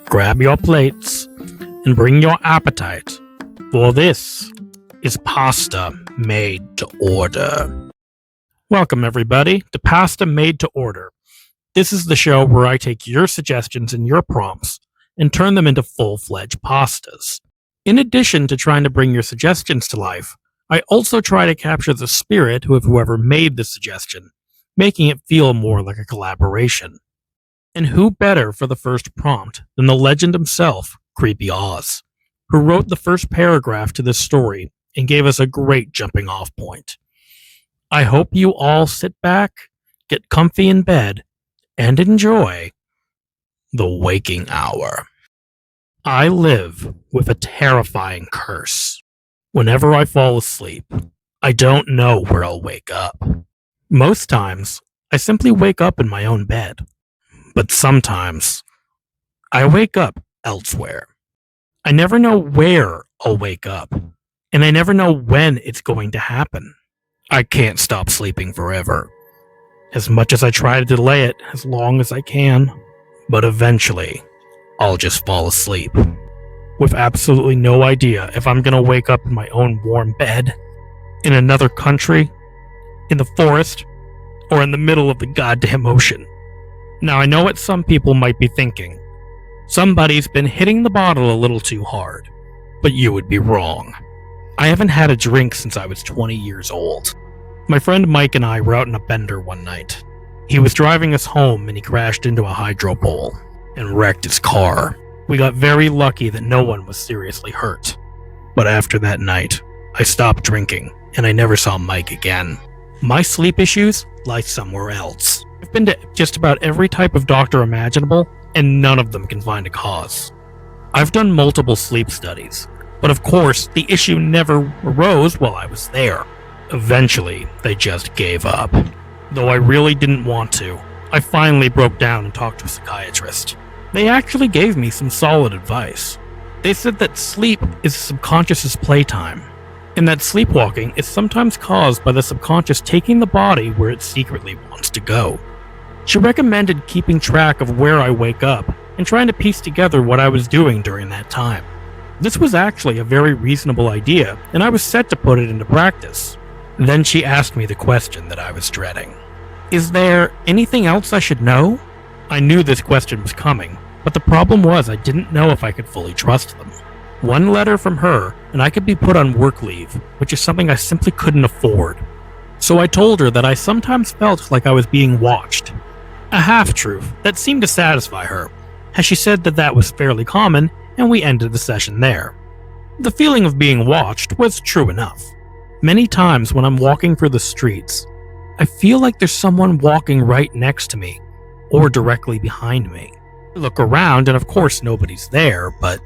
Grab your plates and bring your appetite, for this is Pasta Made to Order. Welcome, everybody, to Pasta Made to Order. This is the show where I take your suggestions and your prompts and turn them into full-fledged pastas. In addition to trying to bring your suggestions to life, I also try to capture the spirit of whoever made the suggestion, making it feel more like a collaboration. And who better for the first prompt than the legend himself, Creepy Oz, who wrote the first paragraph to this story and gave us a great jumping off point. I hope you all sit back, get comfy in bed, and enjoy the waking hour. I live with a terrifying curse. Whenever I fall asleep, I don't know where I'll wake up. Most times, I simply wake up in my own bed. But sometimes, I wake up elsewhere. I never know where I'll wake up, and I never know when it's going to happen. I can't stop sleeping forever, as much as I try to delay it as long as I can, but eventually, I'll just fall asleep, with absolutely no idea if I'm gonna wake up in my own warm bed, in another country, in the forest, or in the middle of the goddamn ocean. Now, I know what some people might be thinking. Somebody's been hitting the bottle a little too hard, but you would be wrong. I haven't had a drink since I was 20 years old. My friend Mike and I were out in a bender one night. He was driving us home and he crashed into a hydro pole and wrecked his car. We got very lucky that no one was seriously hurt. But after that night, I stopped drinking and I never saw Mike again. My sleep issues lie somewhere else. I've been to just about every type of doctor imaginable, and none of them can find a cause. I've done multiple sleep studies, but of course, the issue never arose while I was there. Eventually, they just gave up. Though I really didn't want to, I finally broke down and talked to a psychiatrist. They actually gave me some solid advice. They said that sleep is the subconscious's playtime, and that sleepwalking is sometimes caused by the subconscious taking the body where it secretly wants to go. She recommended keeping track of where I wake up and trying to piece together what I was doing during that time. This was actually a very reasonable idea, and I was set to put it into practice. Then she asked me the question that I was dreading. Is there anything else I should know? I knew this question was coming, but the problem was I didn't know if I could fully trust them. One letter from her, and I could be put on work leave, which is something I simply couldn't afford. So I told her that I sometimes felt like I was being watched. A half-truth that seemed to satisfy her, as she said that that was fairly common, and we ended the session there. The feeling of being watched was true enough. Many times when I'm walking through the streets, I feel like there's someone walking right next to me, or directly behind me. I look around, and of course nobody's there, but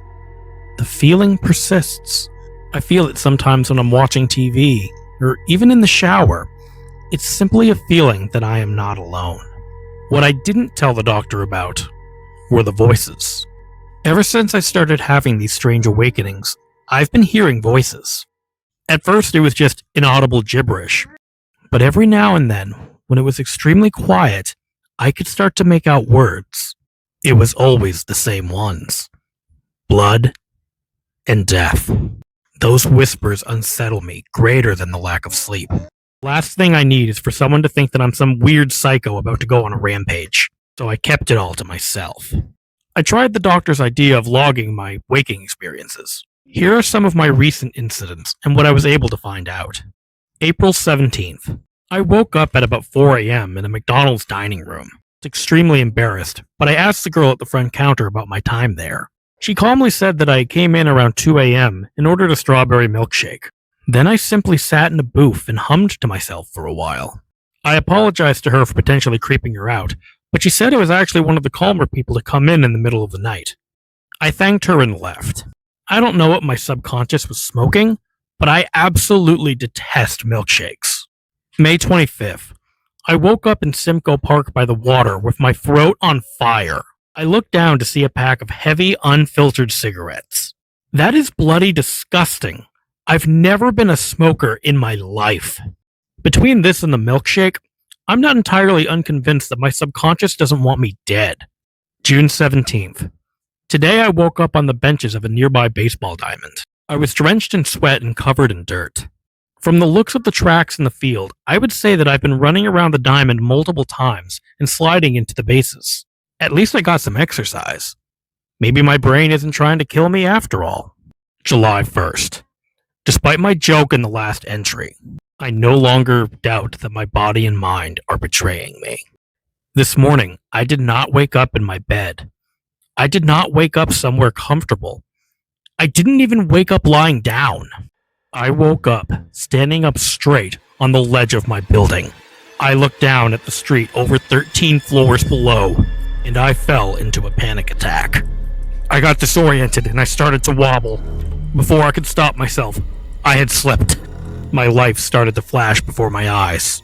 the feeling persists. I feel it sometimes when I'm watching TV, or even in the shower. It's simply a feeling that I am not alone. What I didn't tell the doctor about were the voices. Ever since I started having these strange awakenings, I've been hearing voices. At first it was just inaudible gibberish, but every now and then, when it was extremely quiet, I could start to make out words. It was always the same ones. Blood and death. Those whispers unsettle me greater than the lack of sleep. Last thing I need is for someone to think that I'm some weird psycho about to go on a rampage, so I kept it all to myself. I tried the doctor's idea of logging my waking experiences. Here are some of my recent incidents and what I was able to find out. April 17th. I woke up at about 4 a.m. in a McDonald's dining room. I was extremely embarrassed, but I asked the girl at the front counter about my time there. She calmly said that I came in around 2 a.m. and ordered a strawberry milkshake. Then I simply sat in a booth and hummed to myself for a while. I apologized to her for potentially creeping her out, but she said it was actually one of the calmer people to come in the middle of the night. I thanked her and left. I don't know what my subconscious was smoking, but I absolutely detest milkshakes. May 25th. I woke up in Simcoe Park by the water with my throat on fire. I looked down to see a pack of heavy, unfiltered cigarettes. That is bloody disgusting. I've never been a smoker in my life. Between this and the milkshake, I'm not entirely unconvinced that my subconscious doesn't want me dead. June 17th. Today I woke up on the benches of a nearby baseball diamond. I was drenched in sweat and covered in dirt. From the looks of the tracks in the field, I would say that I've been running around the diamond multiple times and sliding into the bases. At least I got some exercise. Maybe my brain isn't trying to kill me after all. July 1st. Despite my joke in the last entry, I no longer doubt that my body and mind are betraying me. This morning, I did not wake up in my bed. I did not wake up somewhere comfortable. I didn't even wake up lying down. I woke up standing up straight on the ledge of my building. I looked down at the street over 13 floors below, and I fell into a panic attack. I got disoriented and I started to wobble. Before I could stop myself, I had slipped. My life started to flash before my eyes.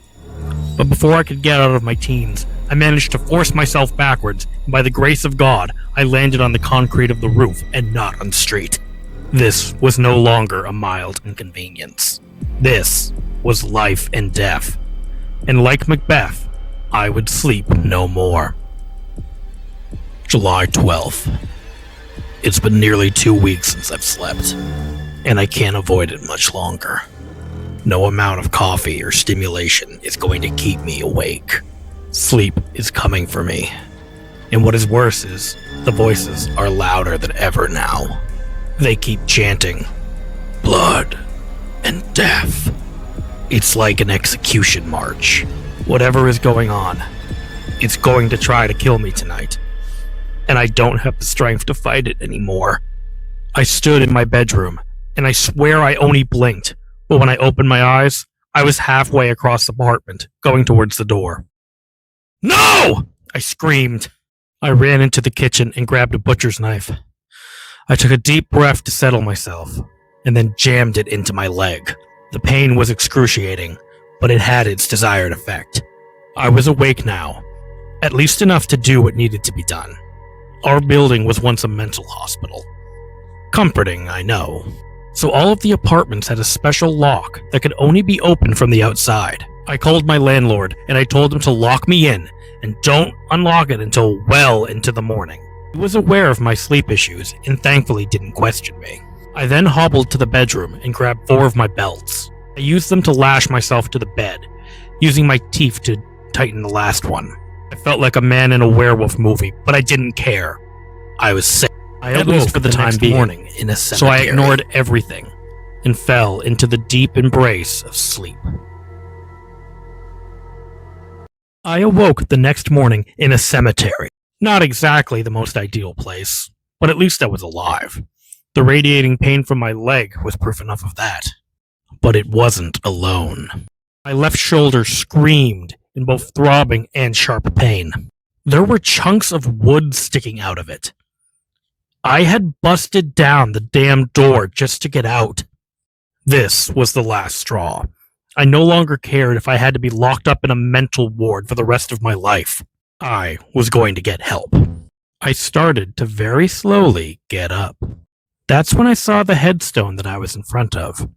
But before I could get out of my teens, I managed to force myself backwards, and by the grace of God, I landed on the concrete of the roof and not on the street. This was no longer a mild inconvenience. This was life and death. And like Macbeth, I would sleep no more. July 12th. It's been nearly 2 weeks since I've slept, and I can't avoid it much longer. No amount of coffee or stimulation is going to keep me awake. Sleep is coming for me. And what is worse is, the voices are louder than ever now. They keep chanting, blood and death. It's like an execution march. Whatever is going on, it's going to try to kill me tonight. And I don't have the strength to fight it anymore. I stood in my bedroom, and I swear I only blinked, but when I opened my eyes, I was halfway across the apartment, going towards the door. No! I screamed. I ran into the kitchen and grabbed a butcher's knife. I took a deep breath to settle myself, and then jammed it into my leg. The pain was excruciating, but it had its desired effect. I was awake now, at least enough to do what needed to be done. Our building was once a mental hospital. Comforting, I know. So all of the apartments had a special lock that could only be opened from the outside. I called my landlord and I told him to lock me in and don't unlock it until well into the morning. He was aware of my sleep issues and thankfully didn't question me. I then hobbled to the bedroom and grabbed 4 of my belts. I used them to lash myself to the bed, using my teeth to tighten the last one. I felt like a man in a werewolf movie, but I didn't care. I was sick. I at least for the time being, morning in a cemetery. So I ignored everything and fell into the deep embrace of sleep. I awoke the next morning in a cemetery. Not exactly the most ideal place, but at least I was alive. The radiating pain from my leg was proof enough of that. But it wasn't alone. My left shoulder screamed in both throbbing and sharp pain. There were chunks of wood sticking out of it. I had busted down the damn door just to get out. This was the last straw. I no longer cared if I had to be locked up in a mental ward for the rest of my life. I was going to get help. I started to very slowly get up. That's when I saw the headstone that I was in front of,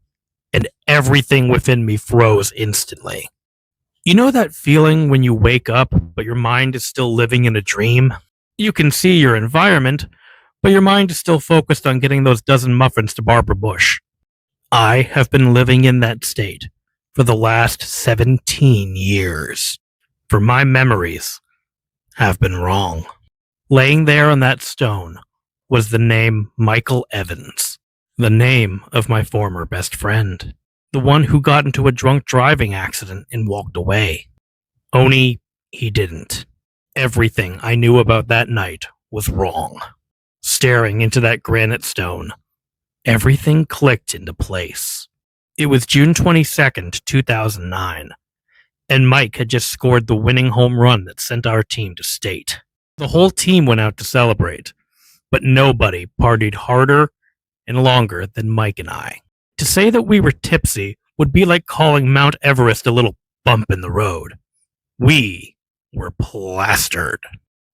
and everything within me froze instantly. You know that feeling when you wake up, but your mind is still living in a dream? You can see your environment, but your mind is still focused on getting those dozen muffins to Barbara Bush. I have been living in that state for the last 17 years. For my memories have been wrong. Laying there on that stone was the name Michael Evans, the name of my former best friend, the one who got into a drunk driving accident and walked away. Only he didn't. Everything I knew about that night was wrong. Staring into that granite stone, everything clicked into place. It was June 22nd, 2009, and Mike had just scored the winning home run that sent our team to state. The whole team went out to celebrate, but nobody partied harder and longer than Mike and I. To say that we were tipsy would be like calling Mount Everest a little bump in the road. We were plastered.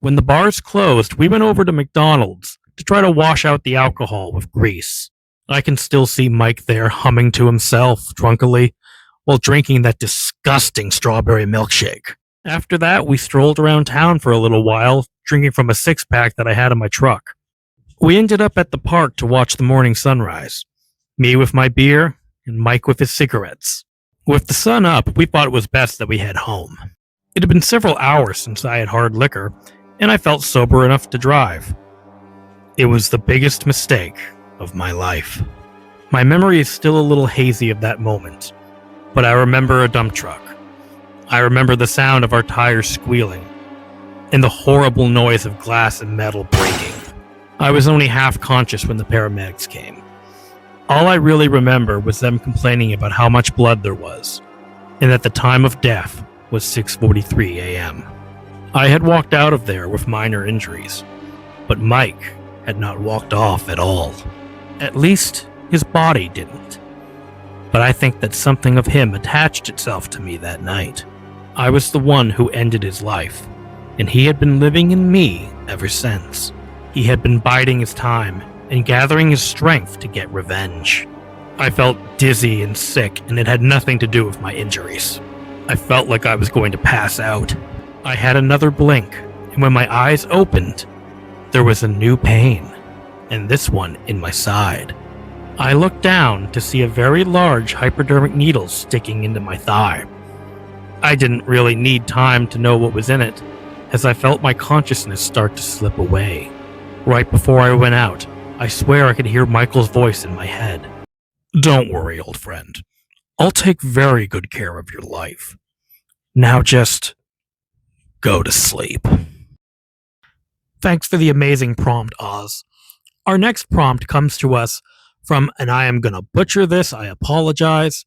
When the bars closed, we went over to McDonald's to try to wash out the alcohol with grease. I can still see Mike there humming to himself drunkenly while drinking that disgusting strawberry milkshake. After that, we strolled around town for a little while, drinking from a six-pack that I had in my truck. We ended up at the park to watch the morning sunrise. Me with my beer, and Mike with his cigarettes. With the sun up, we thought it was best that we head home. It had been several hours since I had hard liquor, and I felt sober enough to drive. It was the biggest mistake of my life. My memory is still a little hazy of that moment, but I remember a dump truck. I remember the sound of our tires squealing, and the horrible noise of glass and metal breaking. I was only half conscious when the paramedics came. All I really remember was them complaining about how much blood there was, and that the time of death was 6:43 a.m. I had walked out of there with minor injuries, but Mike had not walked off at all. At least, his body didn't. But I think that something of him attached itself to me that night. I was the one who ended his life, and he had been living in me ever since. He had been biding his time and gathering his strength to get revenge. I felt dizzy and sick, and it had nothing to do with my injuries. I felt like I was going to pass out. I had another blink, and when my eyes opened, there was a new pain, and this one in my side. I looked down to see a very large hypodermic needle sticking into my thigh. I didn't really need time to know what was in it, as I felt my consciousness start to slip away. Right before I went out, I swear I could hear Michael's voice in my head. "Don't worry, old friend. I'll take very good care of your life. Now just go to sleep." Thanks for the amazing prompt, Oz. Our next prompt comes to us from, and I am gonna butcher this, I apologize,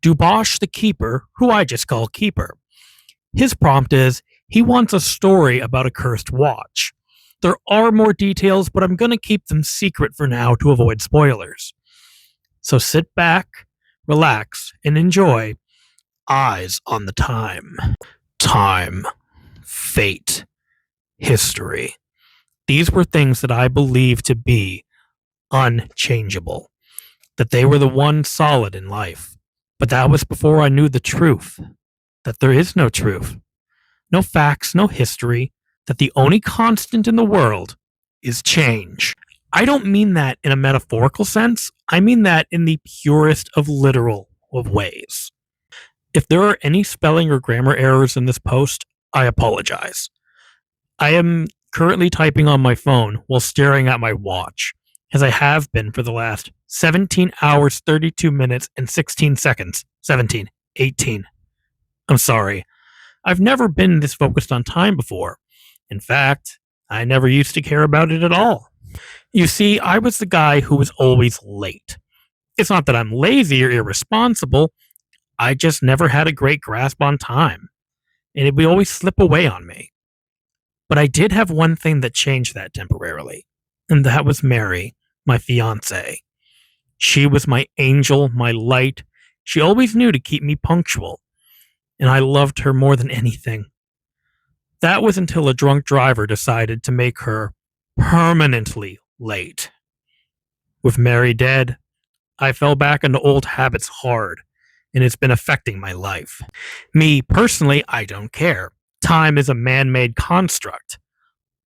Dubach the Keeper, who I just call Keeper. His prompt is, he wants a story about a cursed watch. There are more details, but I'm gonna keep them secret for now to avoid spoilers. So sit back, relax, and enjoy Eyes on the Time. Time, fate, history. These were things that I believed to be unchangeable, that they were the one solid in life. But that was before I knew the truth, that there is no truth, no facts, no history, that the only constant in the world is change. I don't mean that in a metaphorical sense, I mean that in the purest of literal of ways. If there are any spelling or grammar errors in this post, I apologize. I am currently typing on my phone while staring at my watch, as I have been for the last 17 hours, 32 minutes, and 16 seconds. 17, 18. I'm sorry. I've never been this focused on time before. In fact, I never used to care about it at all. You see, I was the guy who was always late. It's not that I'm lazy or irresponsible, I just never had a great grasp on time, and it would always slip away on me. But I did have one thing that changed that temporarily, and that was Mary, my fiancée. She was my angel, my light. She always knew to keep me punctual, and I loved her more than anything. That was until a drunk driver decided to make her permanently late. With Mary dead, I fell back into old habits hard, and it's been affecting my life. Me, personally, I don't care. Time is a man-made construct.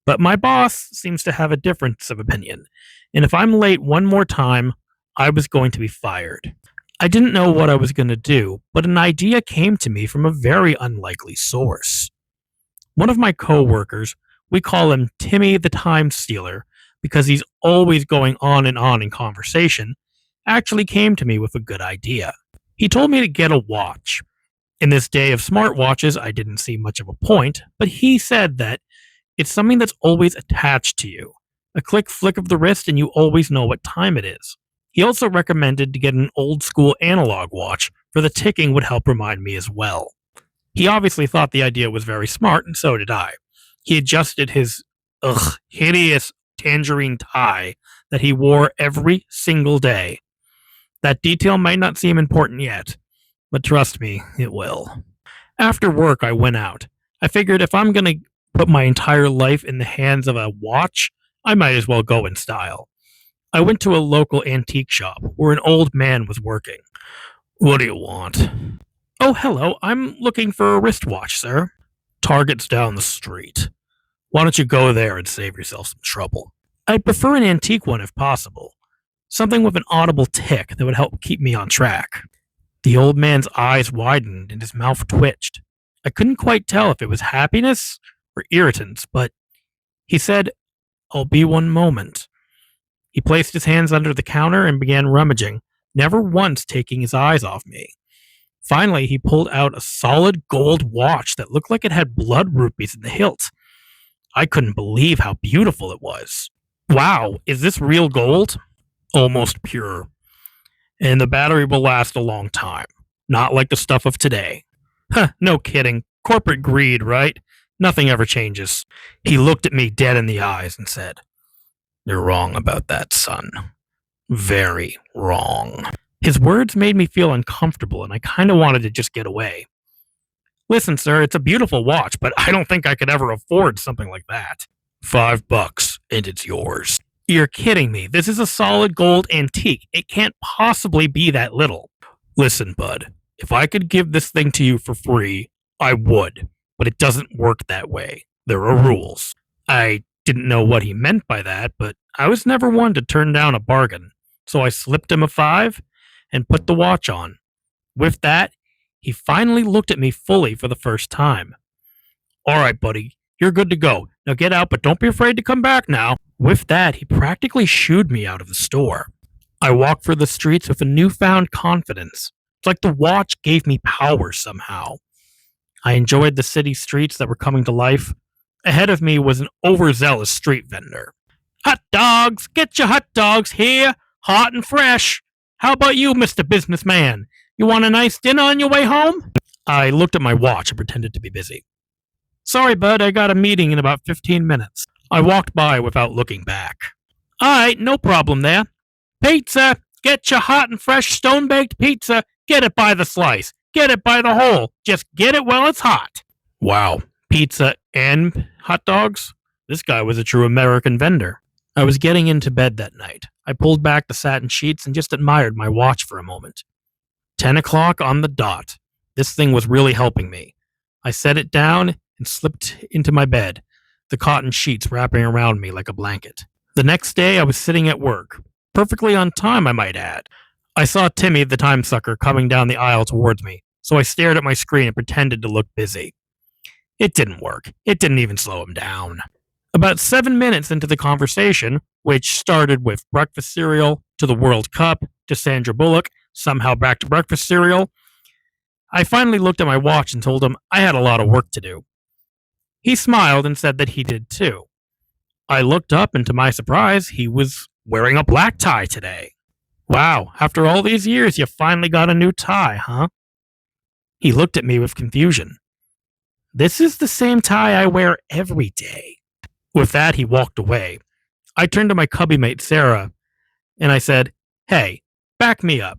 But my boss seems to have a difference of opinion, and if I'm late one more time, I was going to be fired. I didn't know what I was going to do, but an idea came to me from a very unlikely source. One of my co-workers, we call him Timmy the Time Stealer, because he's always going on in conversation, actually came to me with a good idea. He told me to get a watch. In this day of smartwatches, I didn't see much of a point, but he said that it's something that's always attached to you. A flick of the wrist and you always know what time it is. He also recommended to get an old school analog watch, for the ticking would help remind me as well. He obviously thought the idea was very smart, and so did I. He adjusted his hideous tangerine tie that he wore every single day. That detail might not seem important yet, but trust me, it will. After work, I went out. I figured if I'm going to put my entire life in the hands of a watch, I might as well go in style. I went to a local antique shop where an old man was working. "What do you want?" "Oh, hello, I'm looking for a wristwatch, sir." "Target's down the street. Why don't you go there and save yourself some trouble?" I'd prefer an antique one if possible. Something with an audible tick that would help keep me on track. The old man's eyes widened and his mouth twitched. I couldn't quite tell if it was happiness or irritants, but he said, "I'll be one moment." He placed his hands under the counter and began rummaging, never once taking his eyes off me. Finally, he pulled out a solid gold watch that looked like it had blood rupees in the hilt. I couldn't believe how beautiful it was. "Wow, is this real gold?" "Almost pure. And the battery will last a long time. Not like the stuff of today." "Huh, no kidding. Corporate greed, right? Nothing ever changes." He looked at me dead in the eyes and said, "You're wrong about that, son. Very wrong." His words made me feel uncomfortable, and I kind of wanted to just get away. "Listen, sir, it's a beautiful watch, but I don't think I could ever afford something like that." $5, and it's yours." "You're kidding me. This is a solid gold antique. It can't possibly be that little." "Listen, bud, if I could give this thing to you for free, I would, but it doesn't work that way. There are rules." I didn't know what he meant by that, but I was never one to turn down a bargain, so I slipped him a 5 and put the watch on. With that, he finally looked at me fully for the first time. "All right, buddy, you're good to go. Now get out, but don't be afraid to come back now." With that, he practically shooed me out of the store. I walked through the streets with a newfound confidence. It's like the watch gave me power somehow. I enjoyed the city streets that were coming to life. Ahead of me was an overzealous street vendor. "Hot dogs! Get your hot dogs here, hot and fresh. How about you, Mr. Businessman? You want a nice dinner on your way home?" I looked at my watch and pretended to be busy. "Sorry, bud, I got a meeting in about 15 minutes. I walked by without looking back. "All right, no problem there. Pizza! Get your hot and fresh stone-baked pizza. Get it by the slice. Get it by the whole. Just get it while it's hot." Wow, pizza and hot dogs? This guy was a true American vendor. I was getting into bed that night. I pulled back the satin sheets and just admired my watch for a moment. 10 o'clock on the dot. This thing was really helping me. I set it down and slipped into my bed, the cotton sheets wrapping around me like a blanket. The next day, I was sitting at work. Perfectly on time, I might add. I saw Timmy, the time sucker, coming down the aisle towards me, so I stared at my screen and pretended to look busy. It didn't work. It didn't even slow him down. About 7 minutes into the conversation, which started with breakfast cereal, to the World Cup, to Sandra Bullock, somehow back to breakfast cereal, I finally looked at my watch and told him I had a lot of work to do. He smiled and said that he did too. I looked up, and to my surprise, he was wearing a black tie today. "Wow, after all these years, you finally got a new tie, huh?" He looked at me with confusion. "This is the same tie I wear every day." With that, he walked away. I turned to my cubby mate, Sarah, and I said, "Hey, back me up.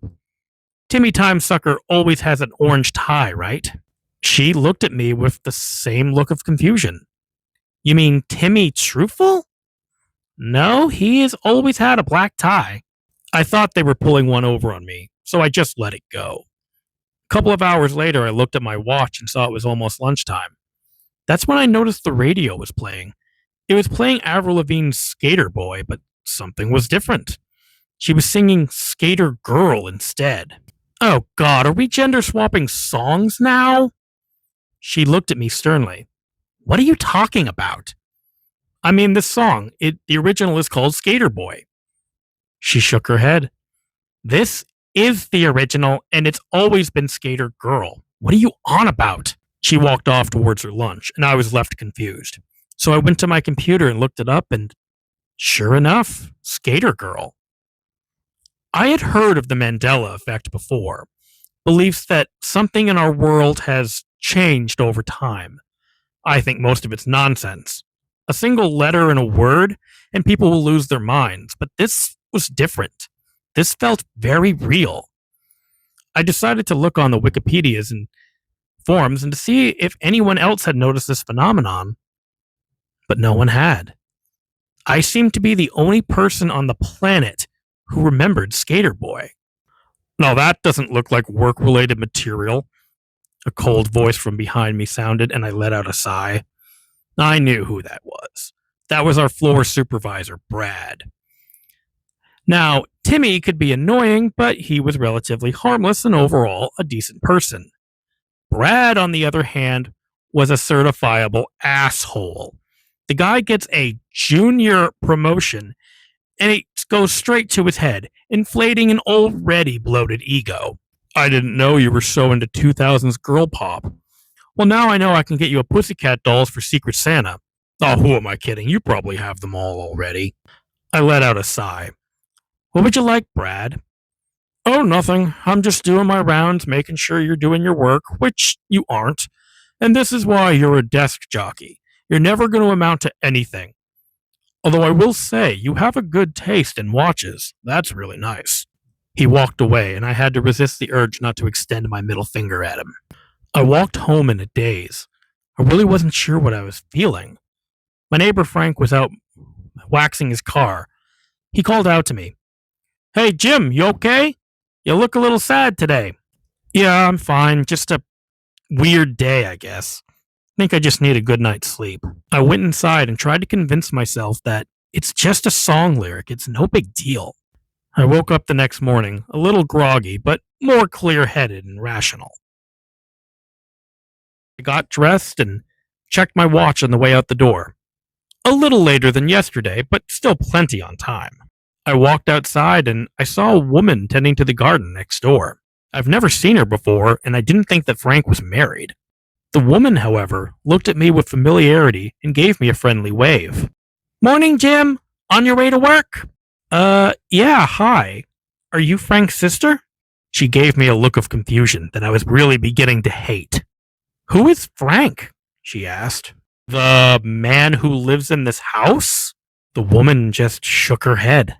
Timmy Time Sucker always has an orange tie, right?" She looked at me with the same look of confusion. "You mean Timmy Truthful?" "No, he has always had a black tie." I thought they were pulling one over on me, so I just let it go. A couple of hours later, I looked at my watch and saw it was almost lunchtime. That's when I noticed the radio was playing. It was playing Avril Lavigne's Skater Boy, but something was different. She was singing Skater Girl instead. "Oh God, are we gender swapping songs now?" She looked at me sternly. "What are you talking about?" "I mean, this song. The original is called Skater Boy." She shook her head. "This is the original, and it's always been Skater Girl. What are you on about?" She walked off towards her lunch, and I was left confused. So I went to my computer and looked it up, and sure enough, Skater Girl. I had heard of the Mandela effect before, beliefs that something in our world has changed over time. I think most of it's nonsense. A single letter in a word, and people will lose their minds, but this was different. This felt very real. I decided to look on the Wikipedias and forums and to see if anyone else had noticed this phenomenon, but no one had. I seemed to be the only person on the planet who remembered Skater Boy. "Now that doesn't look like work-related material," a cold voice from behind me sounded, and I let out a sigh. I knew who that was. That was our floor supervisor, Brad. Now, Timmy could be annoying, but he was relatively harmless and overall a decent person. Brad, on the other hand, was a certifiable asshole. The guy gets a junior promotion and it goes straight to his head, inflating an already bloated ego. I didn't know you were so into 2000s girl pop. Well, now I know I can get you a Pussycat Dolls for Secret Santa. Oh, who am I kidding? You probably have them all already. I let out a sigh. What would you like, Brad? Oh, nothing. I'm just doing my rounds, making sure you're doing your work, which you aren't. And this is why you're a desk jockey. You're never going to amount to anything. Although I will say, you have a good taste in watches. That's really nice. He walked away, and I had to resist the urge not to extend my middle finger at him. I walked home in a daze. I really wasn't sure what I was feeling. My neighbor Frank was out waxing his car. He called out to me. Hey, Jim, you okay? You look a little sad today. Yeah, I'm fine. Just a weird day, I guess. Think I just need a good night's sleep. I went inside and tried to convince myself that it's just a song lyric. It's no big deal. I woke up the next morning, a little groggy, but more clear-headed and rational. I got dressed and checked my watch on the way out the door. A little later than yesterday, but still plenty on time. I walked outside and I saw a woman tending to the garden next door. I've never seen her before, and I didn't think that Frank was married. The woman, however, looked at me with familiarity and gave me a friendly wave. Morning, Jim. On your way to work? Yeah, hi. Are you Frank's sister? She gave me a look of confusion that I was really beginning to hate. Who is Frank? She asked. The man who lives in this house? The woman just shook her head.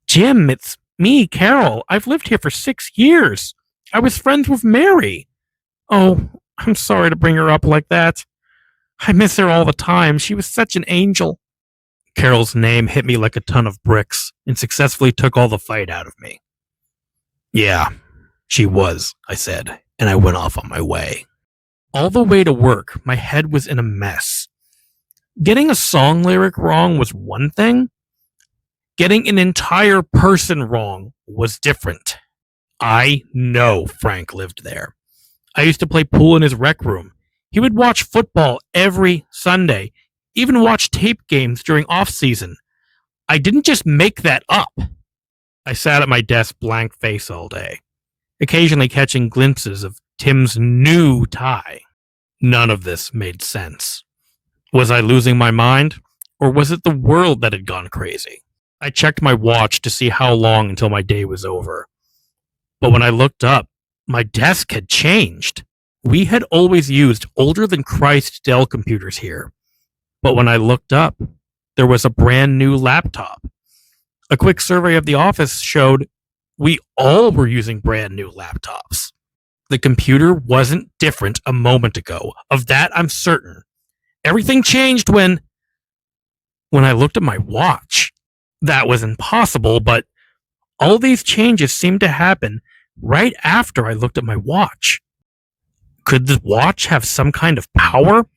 Jim, it's me, Carol. I've lived here for 6 years. I was friends with Mary. Oh, I'm sorry to bring her up like that. I miss her all the time. She was such an angel. Carol's name hit me like a ton of bricks and successfully took all the fight out of me. Yeah, she was, I said, and I went off on my way. All the way to work, my head was in a mess. Getting a song lyric wrong was one thing. Getting an entire person wrong was different. I know Frank lived there. I used to play pool in his rec room. He would watch football every Sunday, even watch tape games during off-season. I didn't just make that up. I sat at my desk blank face all day, occasionally catching glimpses of Tim's new tie. None of this made sense. Was I losing my mind, or was it the world that had gone crazy? I checked my watch to see how long until my day was over. But when I looked up, my desk had changed. We had always used older than Christ Dell computers here. But when I looked up, there was a brand new laptop. A quick survey of the office showed we all were using brand new laptops. The computer wasn't different a moment ago. Of that, I'm certain. Everything changed when I looked at my watch. That was impossible, but all these changes seemed to happen right after I looked at my watch. Could the watch have some kind of power?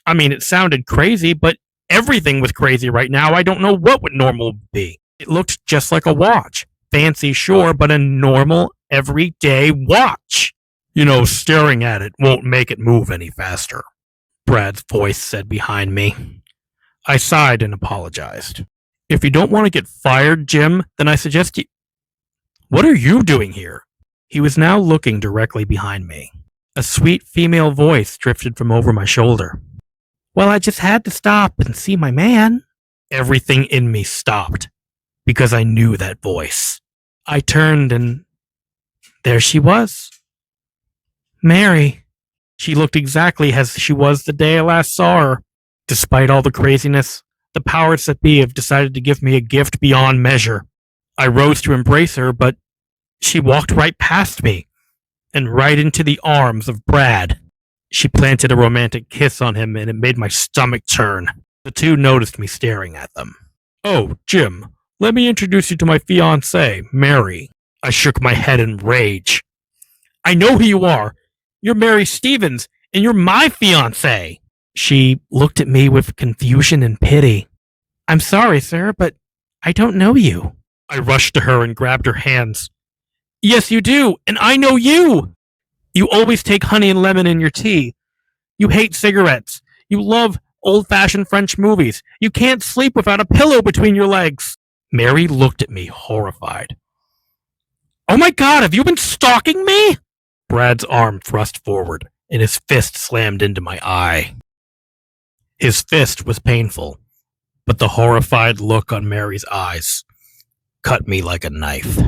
I mean, it sounded crazy, but everything was crazy right now. I don't know what would normal be. It looked just like a watch. Fancy, sure, but a normal, everyday watch. You know, staring at it won't make it move any faster, Brad's voice said behind me. I sighed and apologized. If you don't want to get fired, Jim, then I suggest you... What are you doing here? He was now looking directly behind me. A sweet female voice drifted from over my shoulder. Well, I just had to stop and see my man. Everything in me stopped because I knew that voice. I turned and there she was. Mary. She looked exactly as she was the day I last saw her. Despite all the craziness, the powers that be have decided to give me a gift beyond measure. I rose to embrace her, but she walked right past me and right into the arms of Brad. She planted a romantic kiss on him, and it made my stomach turn. The two noticed me staring at them. Oh, Jim, let me introduce you to my fiancée, Mary. I shook my head in rage. I know who you are. You're Mary Stevens, and you're my fiancée. She looked at me with confusion and pity. I'm sorry, sir, but I don't know you. I rushed to her and grabbed her hands. Yes, you do, and I know you! You always take honey and lemon in your tea. You hate cigarettes. You love old-fashioned French movies. You can't sleep without a pillow between your legs. Mary looked at me, horrified. Oh my God, have you been stalking me? Brad's arm thrust forward, and his fist slammed into my eye. His fist was painful, but the horrified look on Mary's eyes cut me like a knife.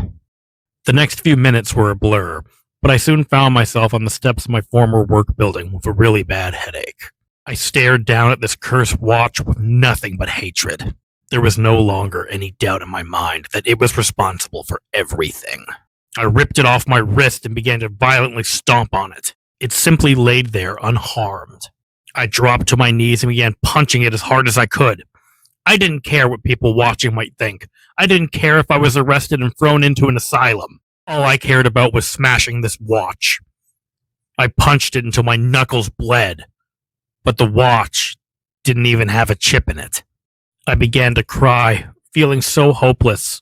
The next few minutes were a blur, but I soon found myself on the steps of my former work building with a really bad headache. I stared down at this cursed watch with nothing but hatred. There was no longer any doubt in my mind that it was responsible for everything. I ripped it off my wrist and began to violently stomp on it. It simply laid there unharmed. I dropped to my knees and began punching it as hard as I could. I didn't care what people watching might think. I didn't care if I was arrested and thrown into an asylum. All I cared about was smashing this watch. I punched it until my knuckles bled, but the watch didn't even have a chip in it. I began to cry, feeling so hopeless.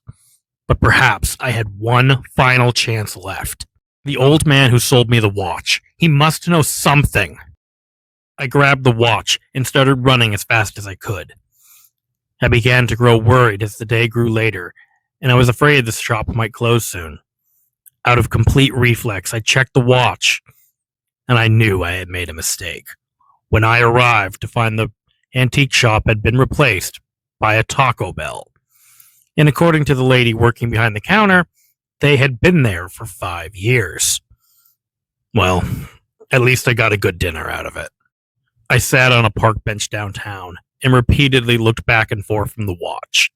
But perhaps I had one final chance left. The old man who sold me the watch. He must know something. I grabbed the watch and started running as fast as I could. I began to grow worried as the day grew later, and I was afraid the shop might close soon. Out of complete reflex, I checked the watch, and I knew I had made a mistake. When I arrived to find the antique shop had been replaced by a Taco Bell. And according to the lady working behind the counter, they had been there for 5 years. Well, at least I got a good dinner out of it. I sat on a park bench downtown and repeatedly looked back and forth from the watch.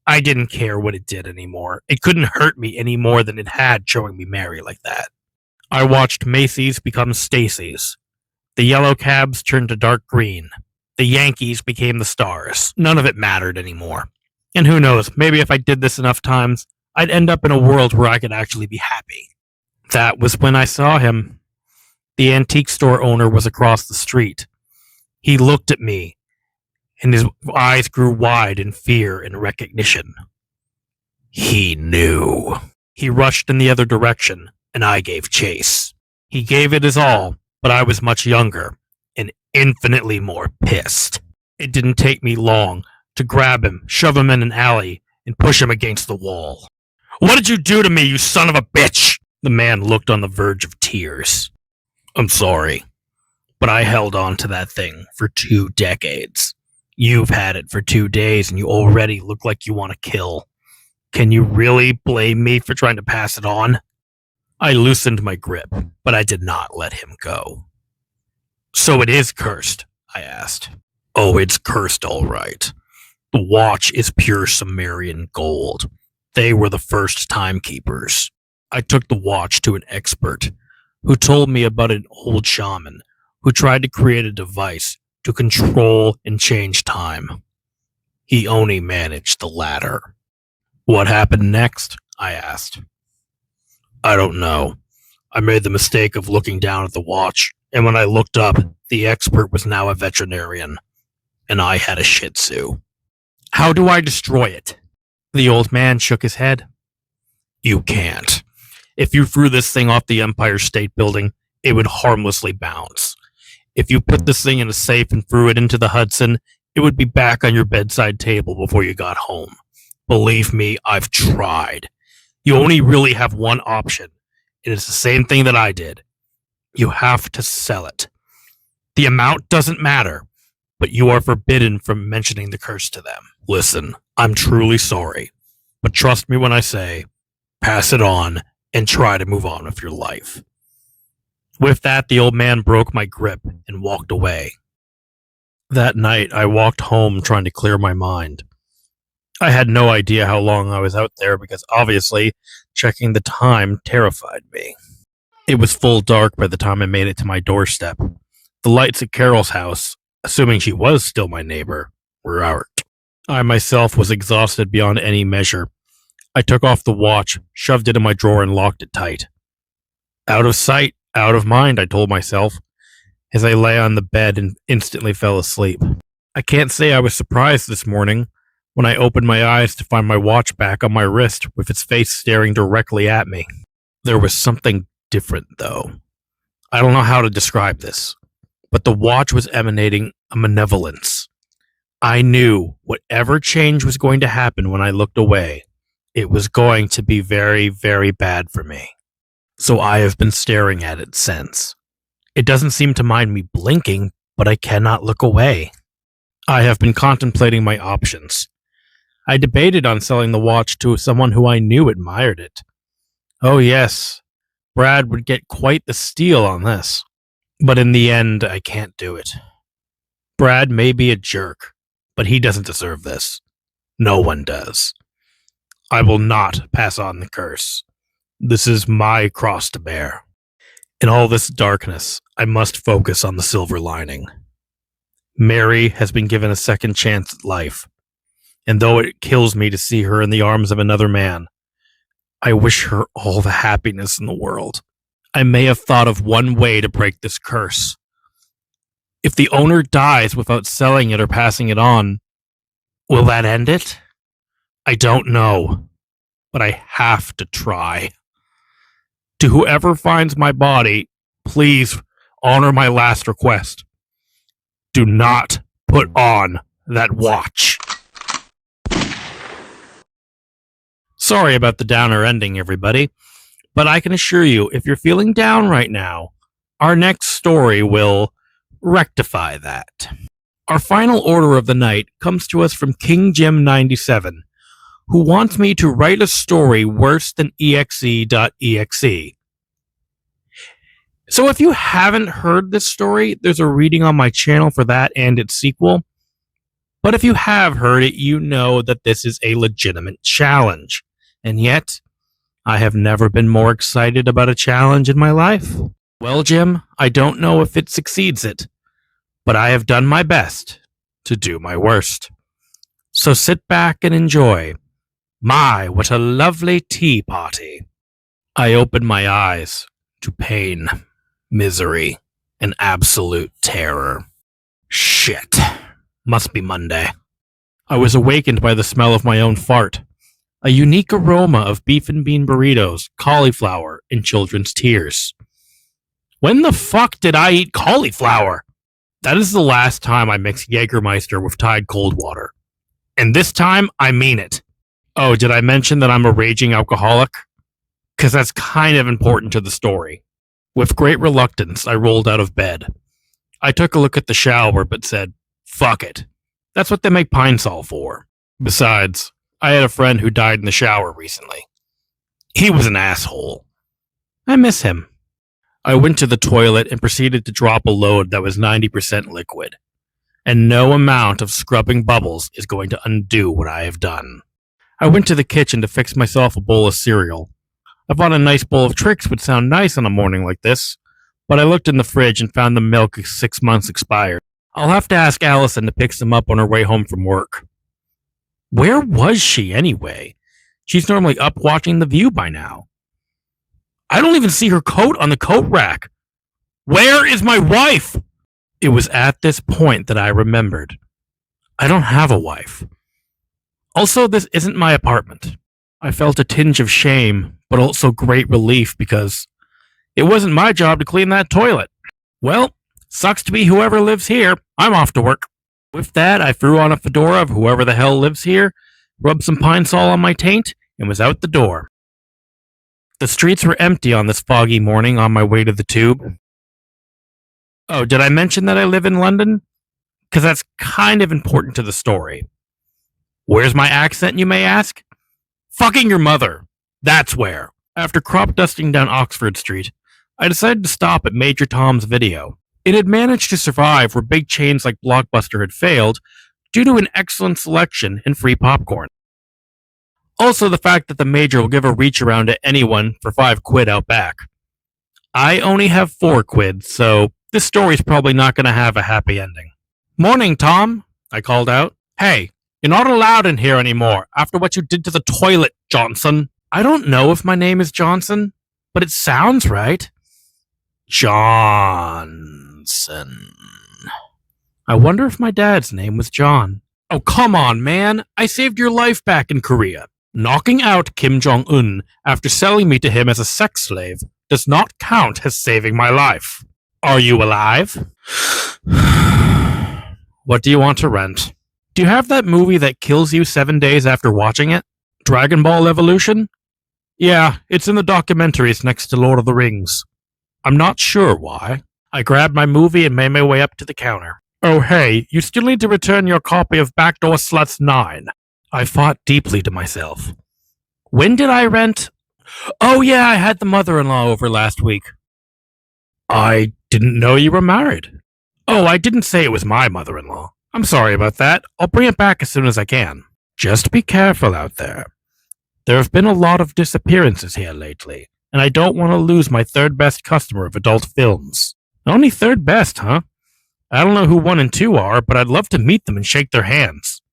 I didn't care what it did anymore. It couldn't hurt me any more than it had showing me Mary like that. I watched Macy's become Stacy's. The yellow cabs turned to dark green. The Yankees became the Stars. None of it mattered anymore. And who knows, maybe if I did this enough times, I'd end up in a world where I could actually be happy. That was when I saw him. The antique store owner was across the street. He looked at me, and his eyes grew wide in fear and recognition. He knew. He rushed in the other direction, and I gave chase. He gave it his all, but I was much younger, and infinitely more pissed. It didn't take me long to grab him, shove him in an alley, and push him against the wall. What did you do to me, you son of a bitch? The man looked on the verge of tears. I'm sorry, but I held on to that thing for 2 decades. You've had it for 2 days, and you already look like you want to kill. Can you really blame me for trying to pass it on? I loosened my grip, but I did not let him go. So it is cursed? I asked. Oh, it's cursed all right. The watch is pure Sumerian gold. They were the first timekeepers. I took the watch to an expert who told me about an old shaman who tried to create a device to control and change time. He only managed the latter. What happened next? I asked. I don't know. I made the mistake of looking down at the watch, and when I looked up, the expert was now a veterinarian, and I had a Shih Tzu. How do I destroy it? The old man shook his head. You can't. If you threw this thing off the Empire State Building, it would harmlessly bounce. If you put this thing in a safe and threw it into the Hudson, it would be back on your bedside table before you got home. Believe me, I've tried. You only really have one option, and it's the same thing that I did. You have to sell it. The amount doesn't matter, but you are forbidden from mentioning the curse to them. Listen, I'm truly sorry, but trust me when I say, pass it on and try to move on with your life. With that, the old man broke my grip and walked away. That night, I walked home trying to clear my mind. I had no idea how long I was out there because obviously checking the time terrified me. It was full dark by the time I made it to my doorstep. The lights at Carol's house, assuming she was still my neighbor, were out. I myself was exhausted beyond any measure. I took off the watch, shoved it in my drawer, and locked it tight. Out of sight, out of mind, I told myself, as I lay on the bed and instantly fell asleep. I can't say I was surprised this morning. when I opened my eyes to find my watch back on my wrist with its face staring directly at me. There was something different, though. I don't know how to describe this, but the watch was emanating a malevolence. I knew whatever change was going to happen when I looked away, it was going to be very, very bad for me. So I have been staring at it since. It doesn't seem to mind me blinking, but I cannot look away. I have been contemplating my options. I debated on selling the watch to someone who I knew admired it. Oh yes, Brad would get quite the steal on this. But in the end, I can't do it. Brad may be a jerk, but he doesn't deserve this. No one does. I will not pass on the curse. This is my cross to bear. In all this darkness, I must focus on the silver lining. Mary has been given a second chance at life, and though it kills me to see her in the arms of another man, I wish her all the happiness in the world. I may have thought of one way to break this curse. If the owner dies without selling it or passing it on, will that end it? I don't know, but I have to try. To whoever finds my body, please honor my last request. Do not put on that watch. Sorry about the downer ending, everybody, but I can assure you, if you're feeling down right now, our next story will rectify that. Our final order of the night comes to us from King Jim 97, who wants me to write a story worse than exe.exe. So if you haven't heard this story, there's a reading on my channel for that and its sequel. But if you have heard it, you know that this is a legitimate challenge. And yet, I have never been more excited about a challenge in my life. Well, Jim, I don't know if it succeeds it, but I have done my best to do my worst. So sit back and enjoy. My, what a lovely tea party. I opened my eyes to pain, misery, and absolute terror. Shit. Must be Monday. I was awakened by the smell of my own fart. A unique aroma of beef and bean burritos, cauliflower, and children's tears. When the fuck did I eat cauliflower? That is the last time I mixed Jägermeister with Tide cold water. And this time, I mean it. Oh, did I mention that I'm a raging alcoholic? Because that's kind of important to the story. With great reluctance, I rolled out of bed. I took a look at the shower, but said, fuck it. That's what they make Pine Sol for. Besides, I had a friend who died in the shower recently. He was an asshole. I miss him. I went to the toilet and proceeded to drop a load that was 90% liquid. And no amount of scrubbing bubbles is going to undo what I have done. I went to the kitchen to fix myself a bowl of cereal. I thought a nice bowl of Trix would sound nice on a morning like this, but I looked in the fridge and found the milk is 6 months expired. I'll have to ask Allison to pick some up on her way home from work. Where was she anyway? She's normally up watching The View by now. I don't even see her coat on the coat rack. Where is my wife? It was at this point that I remembered. I don't have a wife. Also, this isn't my apartment. I felt a tinge of shame, but also great relief because it wasn't my job to clean that toilet. Well, sucks to be whoever lives here. I'm off to work. With that, I threw on a fedora of whoever the hell lives here, rubbed some Pine Sol on my taint, and was out the door. The streets were empty on this foggy morning on my way to the tube. Oh, did I mention that I live in London? Because that's kind of important to the story. Where's my accent, you may ask? Fucking your mother. That's where. After crop dusting down Oxford Street, I decided to stop at Major Tom's Video. It had managed to survive where big chains like Blockbuster had failed due to an excellent selection and free popcorn. Also the fact that the Major will give a reach around to anyone for £5 out back. I only have £4, so this story's probably not going to have a happy ending. Morning, Tom, I called out. Hey, you're not allowed in here anymore after what you did to the toilet, Johnson. I don't know if my name is Johnson, but it sounds right. Johnson. I wonder if my dad's name was John. Oh, come on, man. I saved your life back in Korea. Knocking out Kim Jong-un after selling me to him as a sex slave does not count as saving my life. Are you alive? What do you want to rent? Do you have that movie that kills you 7 days after watching it? Dragon Ball Evolution? Yeah, it's in the documentaries next to Lord of the Rings. I'm not sure why. I grabbed my movie and made my way up to the counter. Oh hey, you still need to return your copy of Backdoor Sluts 9. I fought deeply to myself. When did I rent? Oh yeah, I had the mother-in-law over last week. I didn't know you were married. Oh, I didn't say it was my mother-in-law. I'm sorry about that. I'll bring it back as soon as I can. Just be careful out there. There have been a lot of disappearances here lately, and I don't want to lose my third best customer of adult films. Only third best, huh? I don't know who 1 and 2 are, but I'd love to meet them and shake their hands.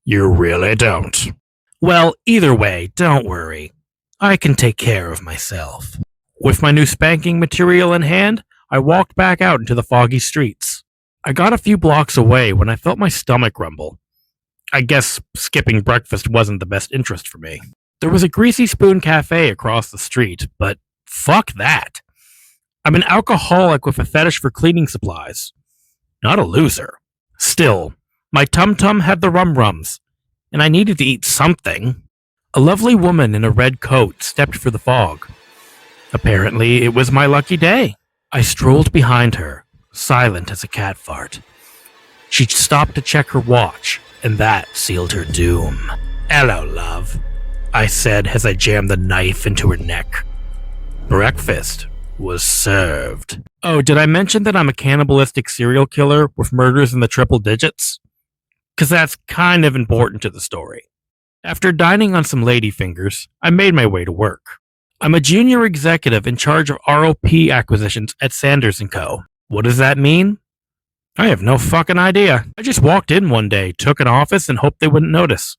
You really don't. Well, either way, don't worry. I can take care of myself. With my new spanking material in hand, I walked back out into the foggy streets. I got a few blocks away when I felt my stomach rumble. I guess skipping breakfast wasn't the best interest for me. There was a Greasy Spoon Cafe across the street, but fuck that. I'm an alcoholic with a fetish for cleaning supplies. Not a loser. Still, my tum-tum had the rum-rums, and I needed to eat something. A lovely woman in a red coat stepped for the fog. Apparently, it was my lucky day. I strolled behind her, silent as a cat fart. She stopped to check her watch, and that sealed her doom. Hello, love, I said as I jammed the knife into her neck. Breakfast was served. Oh, did I mention that I'm a cannibalistic serial killer with murders in the triple digits? Because that's kind of important to the story. After dining on some ladyfingers, I made my way to work. I'm a junior executive in charge of ROP acquisitions at Sanders & Co. What does that mean? I have no fucking idea. I just walked in one day, took an office, and hoped they wouldn't notice.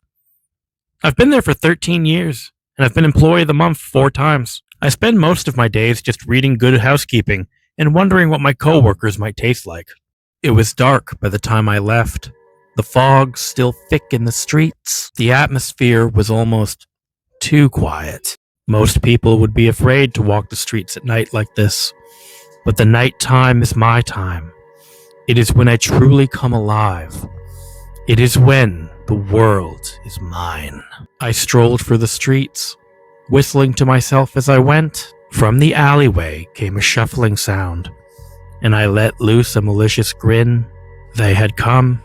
I've been there for 13 years, and I've been Employee of the Month 4 times. I spend most of my days just reading Good Housekeeping and wondering what my coworkers might taste like. It was dark by the time I left. The fog still thick in the streets. The atmosphere was almost too quiet. Most people would be afraid to walk the streets at night like this. But the night time is my time. It is when I truly come alive. It is when the world is mine. I strolled through the streets, whistling to myself as I went. From the alleyway came a shuffling sound, and I let loose a malicious grin. They had come.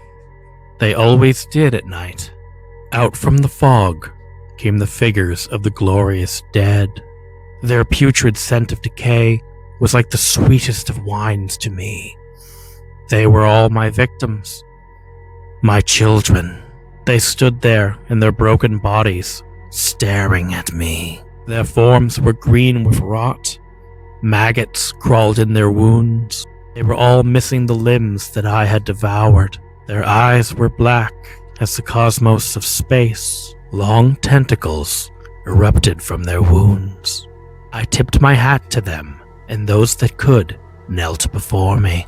They always did at night. Out from the fog came the figures of the glorious dead. Their putrid scent of decay was like the sweetest of wines to me. They were all my victims, my children. They stood there in their broken bodies, staring at me. Their forms were green with rot. Maggots crawled in their wounds. They were all missing the limbs that I had devoured. Their eyes were black as the cosmos of space. Long tentacles erupted from their wounds. I tipped my hat to them, and those that could knelt before me.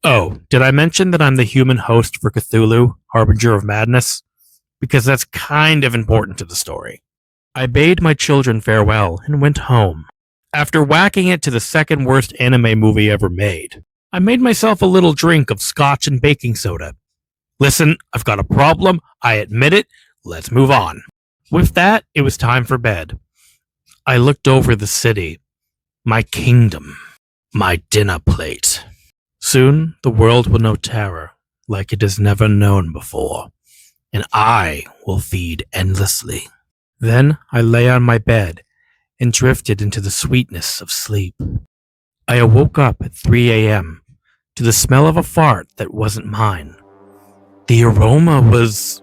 Oh, did I mention that I'm the human host for Cthulhu, Harbinger of Madness? Because that's kind of important to the story. I bade my children farewell and went home. After whacking it to the second worst anime movie ever made, I made myself a little drink of scotch and baking soda. Listen, I've got a problem. I admit it. Let's move on. With that, it was time for bed. I looked over the city, my kingdom, my dinner plate. Soon, the world will know terror like it has never known before, and I will feed endlessly. Then I lay on my bed and drifted into the sweetness of sleep. I awoke up at 3 a.m. to the smell of a fart that wasn't mine. The aroma was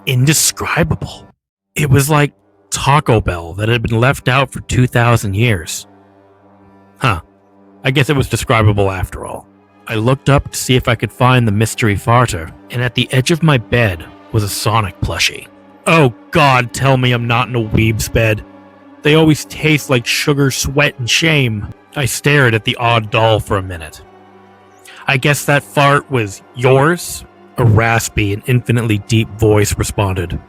indescribable. It was like Taco Bell that had been left out for 2,000 years. Huh. I guess it was describable after all. I looked up to see if I could find the mystery farter, and at the edge of my bed was a Sonic plushie. Oh God, tell me I'm not in a weeb's bed. They always taste like sugar, sweat, and shame. I stared at the odd doll for a minute. I guess that fart was yours? A raspy and infinitely deep voice responded,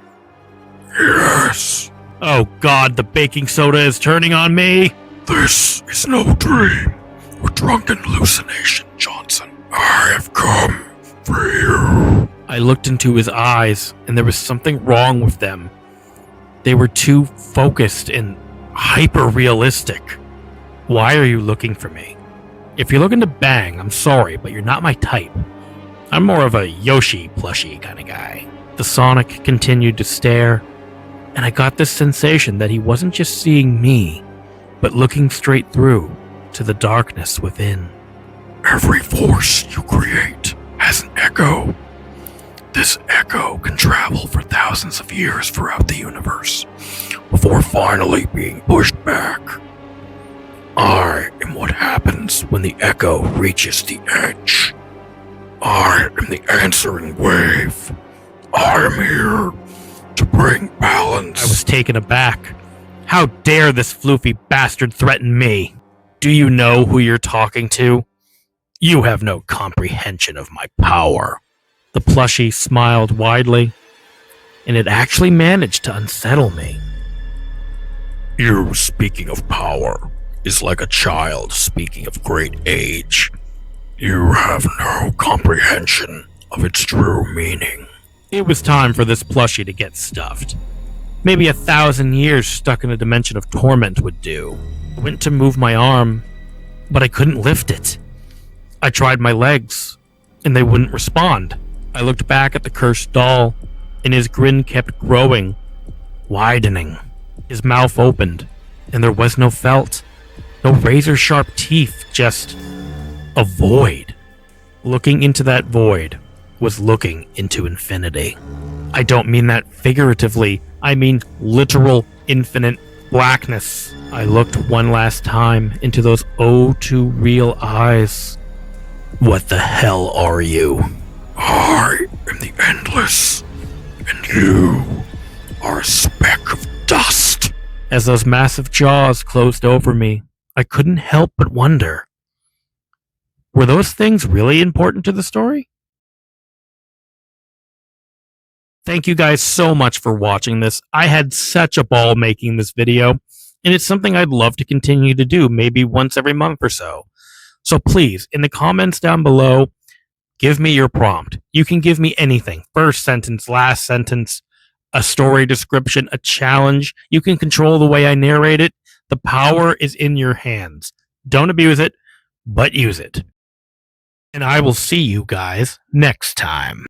"Yes." Oh God, the baking soda is turning on me. "This is no dream or drunken hallucination, Johnson. I have come for you." I looked into his eyes, and there was something wrong with them. They were too focused and hyper-realistic. "Why are you looking for me? If you're looking to bang, I'm sorry, but you're not my type. I'm more of a Yoshi plushie kind of guy." The Sonic continued to stare, and I got this sensation that he wasn't just seeing me, but looking straight through to the darkness within. "Every force you create has an echo. This echo can travel for thousands of years throughout the universe before finally being pushed back. I am what happens when the echo reaches the edge. I am the answering wave. I am here to bring balance." I was taken aback. How dare this floofy bastard threaten me? Do you know who you're talking to? You have no comprehension of my power. The plushie smiled widely, and it actually managed to unsettle me. "You speaking of power is like a child speaking of great age. You have no comprehension of its true meaning." It was time for this plushie to get stuffed. Maybe 1,000 years stuck in a dimension of torment would do. I went to move my arm, but I couldn't lift it. I tried my legs, and they wouldn't respond. I looked back at the cursed doll, and his grin kept growing, widening. His mouth opened, and there was no felt, no razor-sharp teeth, just a void. Looking into that void was looking into infinity. I don't mean that figuratively, I mean literal infinite blackness. I looked one last time into those too real eyes. "What the hell are you?" "I am the Endless, and you are a speck of dust." As those massive jaws closed over me, I couldn't help but wonder, were those things really important to the story? Thank you guys so much for watching this. I had such a ball making this video, and it's something I'd love to continue to do, maybe once every month or so. So please, in the comments down below, give me your prompt. You can give me anything. First sentence, last sentence, a story description, a challenge. You can control the way I narrate it. The power is in your hands. Don't abuse it, but use it. And I will see you guys next time.